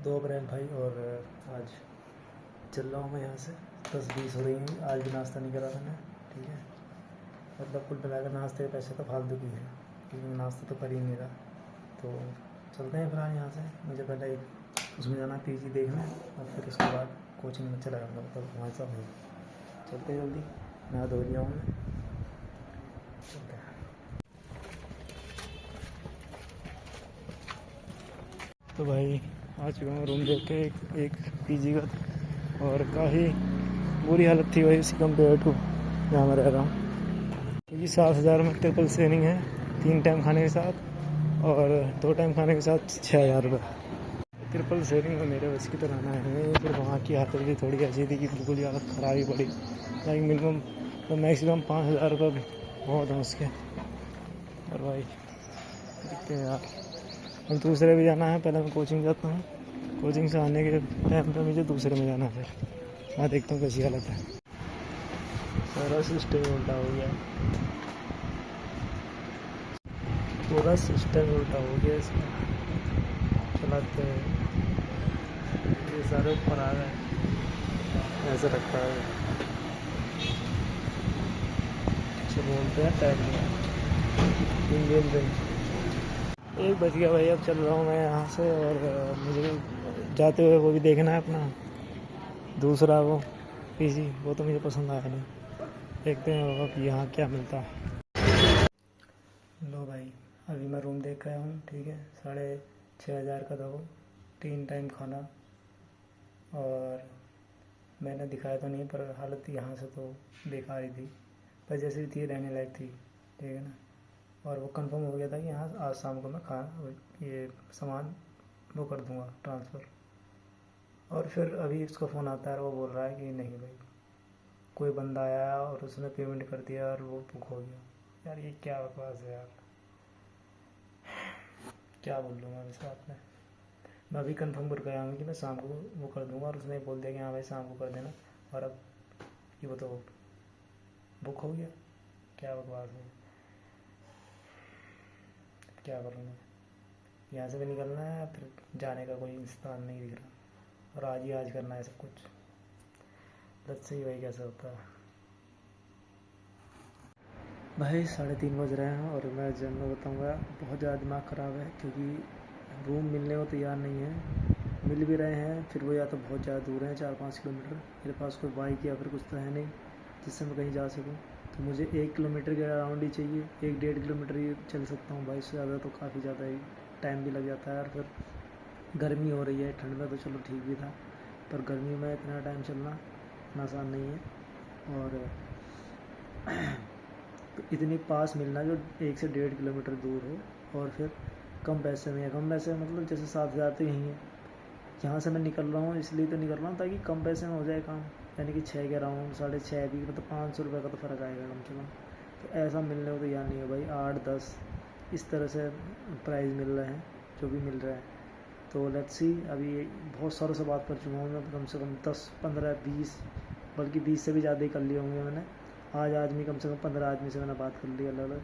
2 अप्रैल भाई। और आज चल रहा हूँ मैं यहाँ से। 10:20 हो रही हैं। आज भी नाश्ता नहीं करा मैंने, ठीक है। मतलब कुल मिलाकर नाश्ते के पैसे तो फालतू की है, क्योंकि नाश्ता तो कर ही नहीं रहा। तो चलते हैं फिलहाल यहाँ से। मुझे पहले एक उसमें जाना पीजी देखना, और फिर उसके बाद कोचिंग में चला जाऊँगा। मतलब वहाँ सब है। चलते जल्दी, नहा धो लिया हूँ मैं। चलते हैं। तो भाई आ चुका हूँ रूम देख के एक पीजी का, और काफ़ी बुरी हालत थी भाई उसकी कंपेयर टू जहाँ मैं रह रहा हूँ। क्योंकि 7,000 में ट्रिपल शेयरिंग है, 3 टाइम खाने के साथ, और 2 टाइम खाने के साथ 6,000 रुपये। ट्रिपल शेयरिंग में मेरे बस की तो रहना है। फिर वहाँ की हालत भी थोड़ी ऐसी थी कि बिल्कुल ही हालत ख़राब ही पड़ी। लाइक मिनिमम तो मैक्सिमम 5,000 रुपये बहुत हैं उसके। और भाई देखते हैं यार, अब दूसरे भी जाना है। पहले मैं कोचिंग जाता हूँ, कोचिंग से आने के टाइम पे मुझे दूसरे में जाना है। फिर मैं देखता हूँ कैसी हालत है। सारा सिस्टम उल्टा हो गया, पूरा सिस्टम उल्टा हो गया इसका। चलाते हैं ये सारे ऊपर आ गए, ऐसे रखा है। अच्छा बोलते हैं टाइम इंडियन बैंक। 1 बज गया भाई। अब चल रहा हूँ मैं यहाँ से, और मुझे जाते हुए वो भी देखना है अपना दूसरा वो पीजी। वो तो मुझे पसंद आया नहीं, देखते हैं अब यहाँ क्या मिलता है। लो भाई, अभी मैं रूम देख आया हूँ, ठीक है। 6,500 का था वो, 3 टाइम खाना। और मैंने दिखाया तो नहीं, पर हालत यहाँ से तो बेकार ही थी, पर जैसे भी थी रहने लायक थी, ठीक है ना। और वो कंफर्म हो गया था कि यहाँ आज शाम को मैं ये सामान वो कर दूँगा ट्रांसफ़र। और फिर अभी उसका फ़ोन आता है और वो बोल रहा है कि नहीं भाई, कोई बंदा आया और उसने पेमेंट कर दिया और वो बुक हो गया। यार ये क्या बकवास है यार, क्या बोल लूँ मैं इस बात में। मैं अभी कंफर्म कर गया हूँ कि मैं शाम को वो कर दूँगा, और उसने बोल दिया कि हाँ भाई शाम को कर देना, और अब ये वो तो बुक हो गया। क्या बकवास है, क्या करूँ मैं। यहाँ से भी निकलना है, फिर जाने का कोई स्थान नहीं दिख रहा, और आज ही आज करना है सब कुछ। लत से ही भाई कैसा होता है भाई। 3:30 बज रहे हैं, और मैं जब बताऊँगा बहुत ज़्यादा दिमाग ख़राब है, क्योंकि रूम मिलने को तैयार नहीं है। मिल भी रहे हैं, फिर वो या तो बहुत ज़्यादा दूर है, 4-5 किलोमीटर। मेरे पास कोई बाइक या फिर कुछ तो है नहीं जिससे मैं कहीं जा सकूँ। तो मुझे 1 किलोमीटर के अराउंड ही चाहिए, 1-1.5 किलोमीटर ही चल सकता हूँ भाई। इससे ज़्यादा तो काफ़ी ज़्यादा ही टाइम भी लग जाता है। और फिर गर्मी हो रही है, ठंड में तो चलो ठीक भी था, पर गर्मी में इतना टाइम चलना आसान नहीं है। और तो इतनी पास मिलना जो 1 से 1.5 किलोमीटर दूर हो, और फिर कम पैसे में। कम पैसे मतलब जैसे 7,000 तो यहीं है। यहाँ से मैं निकल रहा हूँ इसलिए तो निकल रहा हूँ ताकि कम पैसे में हो जाए काम, यानी कि 6 के अराउंड, 6.5 भी, मतलब 500 रुपये का तो फ़र्क आएगा कम से कम। तो ऐसा मिलने को तो यार नहीं है भाई। 8-10 इस तरह से प्राइस मिल रहे हैं, जो भी मिल रहा है। तो लेट्स सी। अभी बहुत सारों से बात कर चुका हूँ मैं, कम से कम 10-15-20, बल्कि 20 से भी ज़्यादा ही कर लिए होंगे मैंने। आज आदमी कम से कम 15 आदमी से मैंने बात कर ली अलग अलग।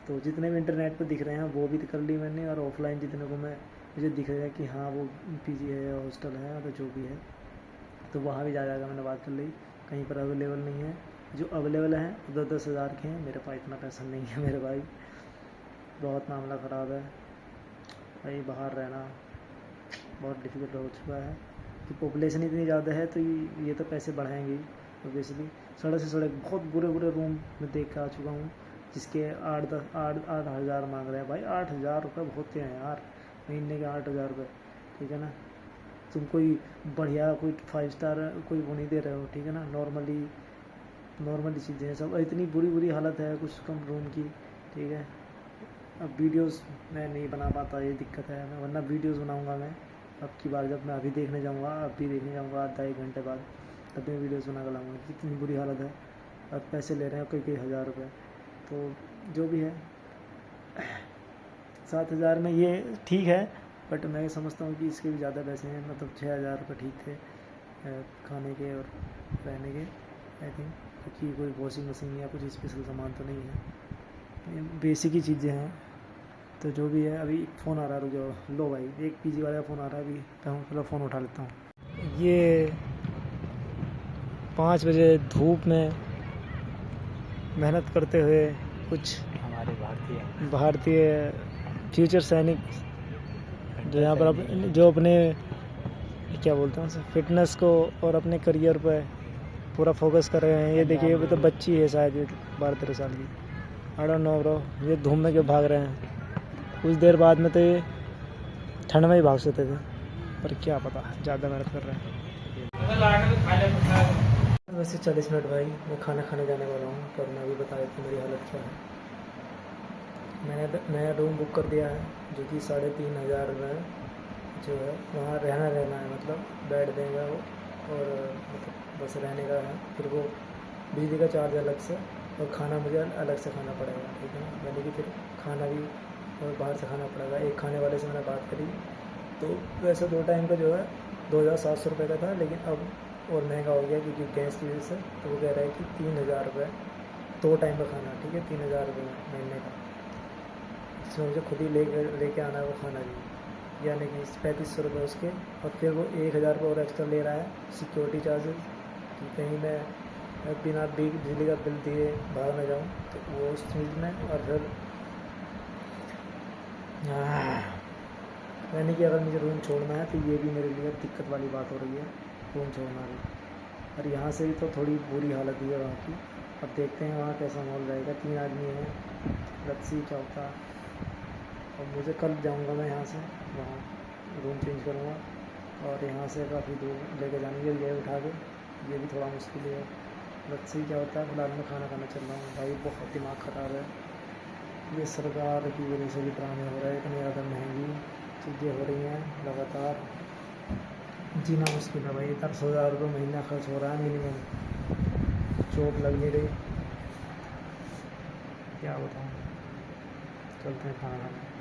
तो जितने भी इंटरनेट पे दिख रहे हैं वो भी कर ली मैंने, और ऑफलाइन जितने को मुझे दिख रहा है कि हाँ वो पीजी है या हॉस्टल है, तो जो भी है, तो वहाँ भी जा जाकर मैंने बात कर ली। कहीं पर अवेलेबल नहीं है। जो अवेलेबल हैं 10-10 हज़ार के हैं। मेरे पास इतना पैसा नहीं है मेरे भाई, बहुत मामला ख़राब है भाई। बाहर रहना बहुत डिफ़िकल्ट हो चुका है, कि पॉपुलेशन इतनी ज़्यादा है, तो ये तो पैसे बढ़ाएंगे ही ऑब्वियसली। सड़क से सड़क बहुत बुरे बुरे रूम में देख के आ चुका हूँ, जिसके 8 हज़ार मांग रहे हैं भाई। 8,000 रुपये बहुत हैं यार, महीने के 8,000 रुपये, ठीक है ना। तुम कोई बढ़िया कोई 5 स्टार कोई वो नहीं दे रहे हो, ठीक है ना। नॉर्मली चीज़ें हैं सब। इतनी बुरी बुरी हालत है कुछ कम रूम की, ठीक है। अब वीडियोस मैं नहीं बना पाता, ये दिक्कत है। मैं वरना वीडियोस बनाऊंगा मैं। अब की बार जब मैं अभी देखने जाऊंगा, आधा 1 घंटे बाद, तब मैं वीडियोस बना कर लाऊंगा। कितनी बुरी हालत है, और पैसे ले रहे हैं कई कई हज़ार रुपये। तो जो भी है, 7,000 में ये ठीक है, बट मैं समझता हूँ कि इसके भी ज़्यादा पैसे हैं। मतलब 6,000 रुपये ठीक थे खाने के और रहने के, आई थिंक। क्योंकि कोई वॉशिंग मशीन या कुछ स्पेशल सामान तो नहीं है, बेसिक ही चीज़ें हैं। तो जो भी है, अभी फ़ोन आ रहा है, रुक जाओ। लो भाई, एक पीजी वाले का फ़ोन आ रहा है, अभी पहले फ़ोन उठा लेता हूँ। ये 5 बजे धूप में मेहनत करते हुए कुछ हमारे भारतीय फ्यूचर सैनिक जो यहाँ पर जो अपने क्या बोलते हैं उसे, फिटनेस को और अपने करियर पर पूरा फोकस कर रहे हैं। ये देखिए, ये तो बच्ची है शायद, ये 12-13 साल की। आई डोंट नो ब्रो, ये धूम में क्यों भाग रहे हैं। कुछ देर बाद में तो ये ठंड में ही भाग सकते थे, पर क्या पता ज़्यादा मेहनत कर रहे हैं। वैसे 40 मिनट भाई, मैं खाना खाने जाने वाला हूँ, पर मैं अभी बता देता हूँ मेरी हालत क्या है। मैंने नया रूम बुक कर दिया है, जो कि 3,500 में जो है वहाँ रहना है, मतलब बेड देंगे वो, और मतलब बस रहने का है। फिर वो बिजली का चार्ज अलग से, और खाना मुझे अलग से खाना पड़ेगा, ठीक है ना। यानी कि फिर खाना भी और बाहर से खाना पड़ेगा। एक खाने वाले से मैंने बात करी, तो वैसे 2 टाइम का जो है 2,700 रुपये का था, लेकिन अब और महंगा हो गया क्योंकि गैस की वजह से। तो वो कह रहा है कि 3,000 रुपये 2 टाइम का खाना, ठीक है, 3,000 रुपये महीने का, जिसमें मुझे खुद ही लेके आना है वो खाना भी, यानी कि 3,500 रुपये उसके। और फिर वो 1,000 रुपये और एक्स्ट्रा ले रहा है सिक्योरिटी चार्जेस, कि कहीं मैं बिना बिजली का बिल दिए बाहर में जाऊँ, तो वो उस चीज़ में। और फिर यानी कि अगर मुझे रूम छोड़ना है तो ये भी मेरे लिए दिक्कत वाली बात हो रही है, रूम छोड़ना भी। और यहाँ से भी तो थोड़ी बुरी हालत हुई है वहाँ की। अब देखते हैं वहाँ कैसा माहौल रहेगा। 3 आदमी हैं, लेट्स सी क्या होता है। और मुझे कल जाऊँगा मैं यहाँ से, वहाँ रूम चेंज करूँगा, और यहाँ से काफ़ी दूर लेके जाएंगे ये उठा के, ये भी थोड़ा मुश्किल है। लेट्स सी क्या होता है। फिलहाल मैं खाना खाना चल रहा हूँ भाई, बहुत दिमाग ख़राब है। ये सरकार की वजह से भी ड्रामे हो रहे हैं, इतनी ज़्यादा महंगी चीज़ें हो रही हैं लगातार, जीना मुश्किल है भाई। 10,000 रुपये महीना खर्च हो रहा है मिनिमम, चोट लग नहीं रही, क्या बताऊँ। चलते हैं खाना खाने।